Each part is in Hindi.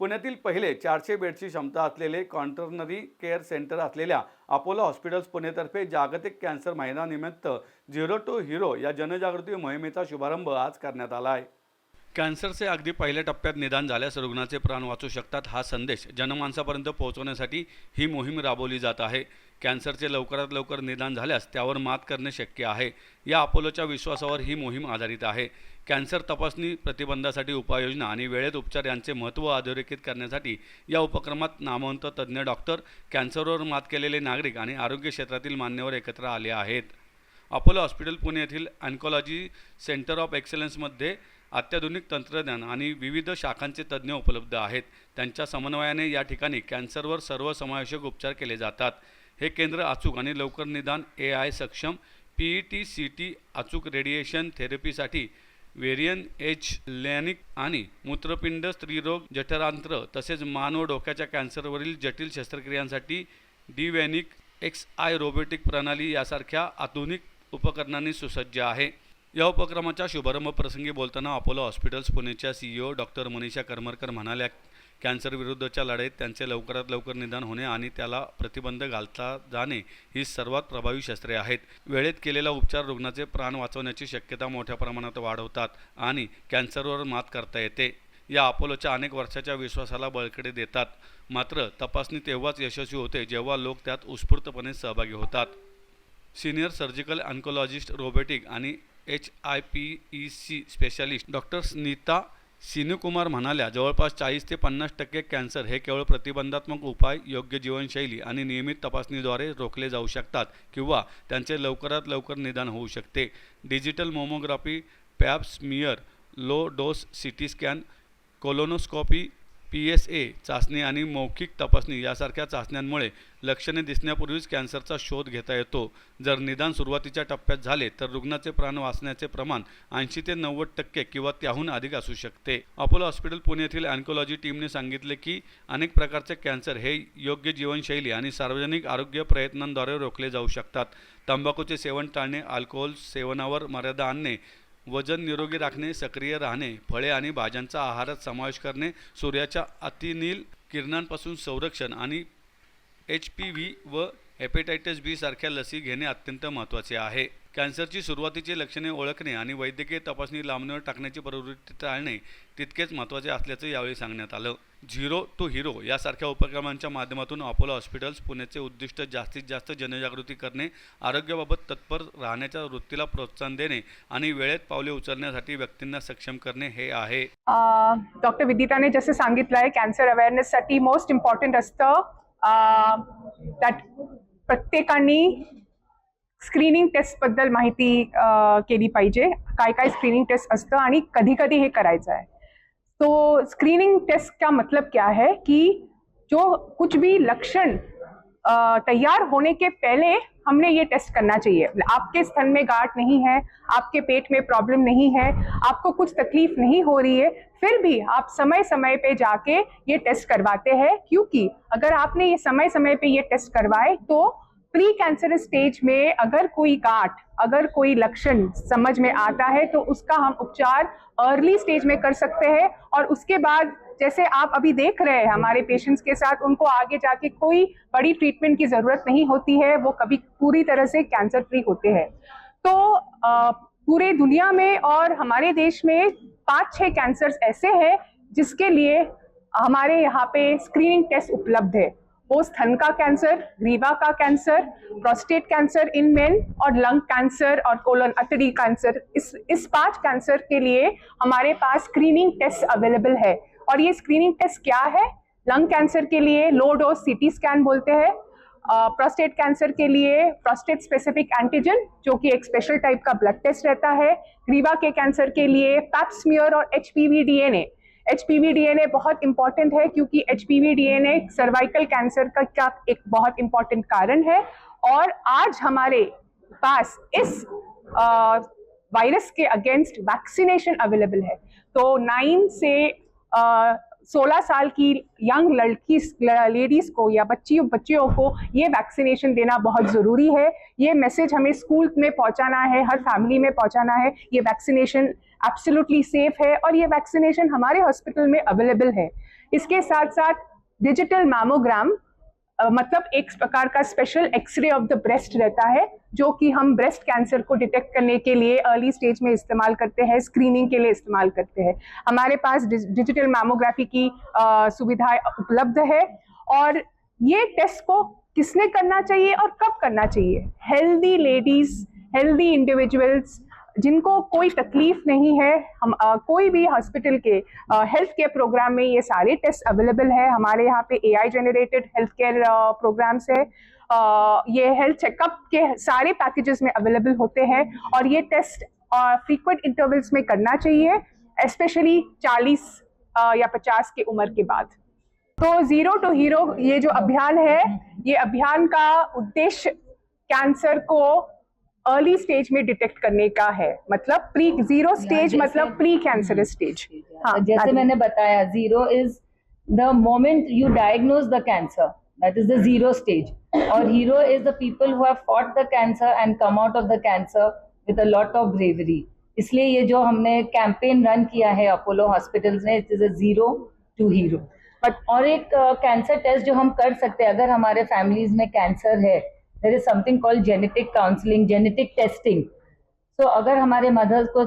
पुण्यातील पहिले 400 बेडची क्षमता असलेले कॉन्टरनरी केअर सेंटर असलेल्या अपोलो हॉस्पिटल्स पुणेतर्फे जागतिक कॅन्सर महिन्यानिमित्त झिरो टू हिरो या जनजागृती मोहिमेचा शुभारंभ आज करण्यात आला आहे। कॅन्सरचे अगदी पहिल्या टप्प्यात निदान झाल्यास रुग्णाचे प्राण वाचू शकतात हा संदेश जनमानसापर्यंत पोहोचवण्यासाठी ही मोहीम राबवली जात आहे। कॅन्सरचे लवकरात लवकर निदान झाल्यास त्यावर मात करणे शक्य आहे, या अपोलोच्या विश्वासावर ही मोहीम आधारित आहे। कॅन्सर तपासणी, प्रतिबंधासाठी उपाययोजना आणि वेळेत उपचार यांचे महत्त्व अधोरेखित करण्यासाठी या उपक्रमात नामवंत तज्ज्ञ डॉक्टर, कॅन्सरवर मात केलेले नागरिक आणि आरोग्य क्षेत्रातील मान्यवर एकत्र आले आहेत। अपोलो हॉस्पिटल पुणे येथील ऑन्कोलॉजी सेंटर ऑफ एक्सलन्समध्ये अत्याधुनिक तंत्रज्ञान आणि विविध शाखांचे तज्ज्ञ उपलब्ध आहेत। त्यांच्या समन्वयाने या ठिकाणी कॅन्सरवर सर्वसमावेशक उपचार केले जातात। हे केंद्र अचूक आणि लवकर निदान, AI सक्षम, PET CT अचूक रेडिएशन थेरपीसाठी, वेरियन एच लॅनिक आणि मूत्रपिंड, स्त्रीरोग, जठरांत्र तसेच मान व डोक्याच्या कॅन्सरवरील जटिल शस्त्रक्रियांसाठी डीव्हॅनिक XI रोबोटिक प्रणाली यासारख्या आधुनिक उपकरणांनी सुसज्ज आहे। या उपक्रमाच्या शुभारंभ प्रसंगी बोलताना अपोलो हॉस्पिटल्स पुणेच्या CEO डॉक्टर मनीषा करमरकर म्हणाल्या, कॅन्सर विरुद्धच्या लढाईत त्यांचे लवकरात लवकर निदान होणे आणि त्याला प्रतिबंध घालता जाणे ही सर्वात प्रभावी शस्त्रे आहेत। वेळेत केलेला उपचार रुग्णाचे प्राण वाचवण्याची शक्यता मोठ्या प्रमाणात वाढवतात आणि कॅन्सरवर मात करता येते। या अपोलोच्या अनेक वर्षाच्या विश्वासाला बळकटी देतात। मात्र तपासणी तेव्हाच यशस्वी होते जेव्हा लोक त्यात उत्स्फूर्तपणे सहभागी होतात। सिनियर सर्जिकल ऑन्कोलॉजिस्ट, रोबोटिक आणि HIPEC स्पेशालिस्ट डॉक्टर स्नीता सिनुकुमार म्हणाल्या, जवळपास 40 ते 50% कॅन्सर हे केवळ प्रतिबंधात्मक उपाय, योग्य जीवनशैली आणि नियमित तपासणीद्वारे रोखले जाऊ शकतात किंवा त्यांचे लवकरात लवकर निदान होऊ शकते। डिजिटल मोमोग्राफी, पॅप स्मियर, लो डोस CT स्कॅन, कोलोनोस्कोपी, PSA चाचणी आणि मौखिक तपासणी यासारख्या चाचण्यांमुळे लक्षणे दिसण्यापूर्वीच कॅन्सरचा शोध घेता येतो। जर निदान सुरुवातीच्या टप्प्यात झाले तर रुग्णाचे प्राण वाचण्याचे प्रमाण 80 ते 90% किंवा त्याहून अधिक असू शकते। अपोलो हॉस्पिटल पुणे येथील ऑन्कोलॉजी टीमने सांगितले की अनेक प्रकारचे कॅन्सर हे योग्य जीवनशैली आणि सार्वजनिक आरोग्य प्रयत्नांद्वारे रोखले जाऊ शकतात। तंबाखूचे सेवन टाळणे, अल्कोहोल सेवनावर मर्यादा आणणे, वजन निरोगी राखणे, सक्रिय राहणे, फळे आणि भाज्यांचा आहारात समावेश करणे, सूर्याच्या अतिनील किरणांपासून संरक्षण आणि HPV व हेपेटायटिस B सारख्या लसी घेणे अत्यंत महत्त्वाचे आहे। कॅन्सरची सुरुवातीची लक्षणे ओळखणे आणि वैद्यकीय तपासणी लांबणीवर टाकण्याची प्रवृत्ती टाळणे तितकेच महत्त्वाचे असल्याचे यावेळी सांगण्यात आलं। झिरो टू हिरो यासारख्या उपक्रमांच्या माध्यमातून अपोलो हॉस्पिटल्स पुणेचे उद्दिष्ट जास्तीत जास्त जनजागृती करणे, आरोग्याबाबत तत्पर राहण्याच्या वृत्तीला प्रोत्साहन देणे आणि वेळेत पावले उचलण्यासाठी व्यक्तींना सक्षम करणे हे आहे। डॉक्टर विदिताने जसे सांगितलंय, कॅन्सर अवेअरनेससाठी मोस्ट इम्पॉर्टंट असतं प्रत्येकाने स्क्रीनिंग टेस्ट बद्दल माहिती केली पाहिजे। काय काय स्क्रीनिंग टेस्ट असतं आणि कधी कधी हे करायचं आहे। तो स्क्रीनिंग टेस्ट का मतलब क्या है कि जो कुछ भी लक्षण तैयार होने के पहले हमने ये टेस्ट करना चाहिए। आपके स्तन में गांठ नहीं है, आपके पेट में प्रॉब्लम नहीं है, आपको कुछ तकलीफ नहीं हो रही है, फिर भी आप समय समय पे जाके ये टेस्ट करवाते हैं, क्योंकि अगर आपने ये समय समय पे ये टेस्ट करवाए तो प्री कैंसरस स्टेज में अगर कोई गांठ, अगर कोई लक्षण समझ में आता है तो उसका हम उपचार अर्ली स्टेज में कर सकते हैं। और उसके बाद जैसे आप अभी देख रहे हैं हमारे पेशेंट्स के साथ, उनको आगे जाके कोई बड़ी ट्रीटमेंट की जरूरत नहीं होती है, वो कभी पूरी तरह से कैंसर फ्री होते हैं। तो पूरे दुनिया में और हमारे देश में 5-6 कैंसर्स ऐसे हैं जिसके लिए हमारे यहाँ पे स्क्रीनिंग टेस्ट उपलब्ध है। वो स्तन का कैंसर, ग्रीवा का cancer, prostate cancer in main और लंग कैंसर और कोलन अतड़ी कैंसर, इस 5 कैंसर के लिए हमारे पास स्क्रीनिंग टेस्ट अवेलेबल है। और ये स्क्रीनिंग टेस्ट क्या है? लंग कैंसर के लिए लो डोज CT स्कैन बोलते हैं, प्रोस्टेट कैंसर के लिए प्रोस्टेट स्पेसिफिक एंटीजन जो कि एक स्पेशल टाइप का ब्लड टेस्ट रहता है, ग्रीवा के कैंसर के लिए पैप स्मियर और HPV DNA। HPV DNA बहुत इंपॉर्टेंट है क्योंकि HPV DNA सर्वाइकल कैंसर का एक बहुत इंपॉर्टेंट कारण है। और आज हमारे पास इस वायरस के अगेंस्ट वैक्सीनेशन अवेलेबल है। तो 9 से 16 साल की यंग लड़की लेडीज को या बच्चियों को ये वैक्सीनेशन देना बहुत ज़रूरी है। ये मैसेज हमें स्कूल में पहुंचाना है, हर फैमिली में पहुंचाना है। ये वैक्सीनेशन एब्सोल्युटली सेफ है और ये वैक्सीनेशन हमारे हॉस्पिटल में अवेलेबल है। इसके साथ साथ डिजिटल मैमोग्राम, मतलब एक प्रकार का special x ray of the breast रहता है, जो कि हम ब्रेस्ट कैंसर को डिटेक्ट करने के लिए अर्ली स्टेज में इस्तेमाल करते हैं, स्क्रीनिंग के लिए इस्तेमाल करते हैं। हमारे पास डिजिटल मैमोग्राफी की सुविधा उपलब्ध है। और ये टेस्ट को किसने करना चाहिए और कब करना चाहिए? हेल्दी लेडीज, हेल्दी इंडिविजुअल्स जिनको कोई तकलीफ नहीं है। हम कोई भी हॉस्पिटल के हेल्थ केयर प्रोग्राम में ये सारे टेस्ट अवेलेबल है। हमारे यहाँ पे AI generated health care programs है। ये हेल्थ चेकअप के सारे पैकेजेस में अवेलेबल होते हैं और ये टेस्ट फ्रीक्वेंट इंटरवल्स में करना चाहिए, स्पेशली 40 या 50 की उम्र के बाद। तो जीरो टू हीरो ये जो अभियान है, ये अभियान का उद्देश्य कैंसर को अर्ली स्टेज में डिटेक्ट करने का है। मतलब प्री जीरो स्टेज मतलब प्री कैंसरस स्टेज। हाँ, जैसे मैंने बताया, zero is the moment you diagnose the cancer, that is the zero stage, और hero is the people who have fought the cancer and come out of the cancer with a lot of bravery. इसलिए ये जो हमने कैंपेन रन किया है अपोलो हॉस्पिटल्स ने, it is a zero to hero. और एक कैंसर टेस्ट जो हम कर सकते हैं, अगर हमारे फैमिलीज में कैंसर है, there is something called genetic counseling, genetic testing. So अगर हमारे मदर्स को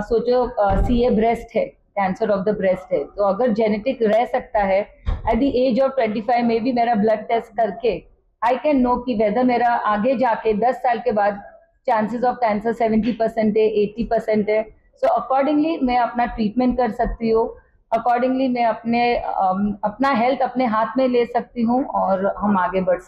सोचो CA ब्रेस्ट है, कैंसर ऑफ द ब्रेस्ट है, तो अगर जेनेटिक रह सकता है, एट द एज ऑफ 25 में भी मेरा ब्लड टेस्ट करके आई कैन नो कि वेदर मेरा आगे जाके 10 साल के बाद चांसेस ऑफ कैंसर 70% है, 80% है। सो अकॉर्डिंगली मैं अपना ट्रीटमेंट कर सकती हूँ, अकॉर्डिंगली मैं अपना हेल्थ अपने हाथ में ले सकती हूँ और हम आगे बढ़ सकते हैं।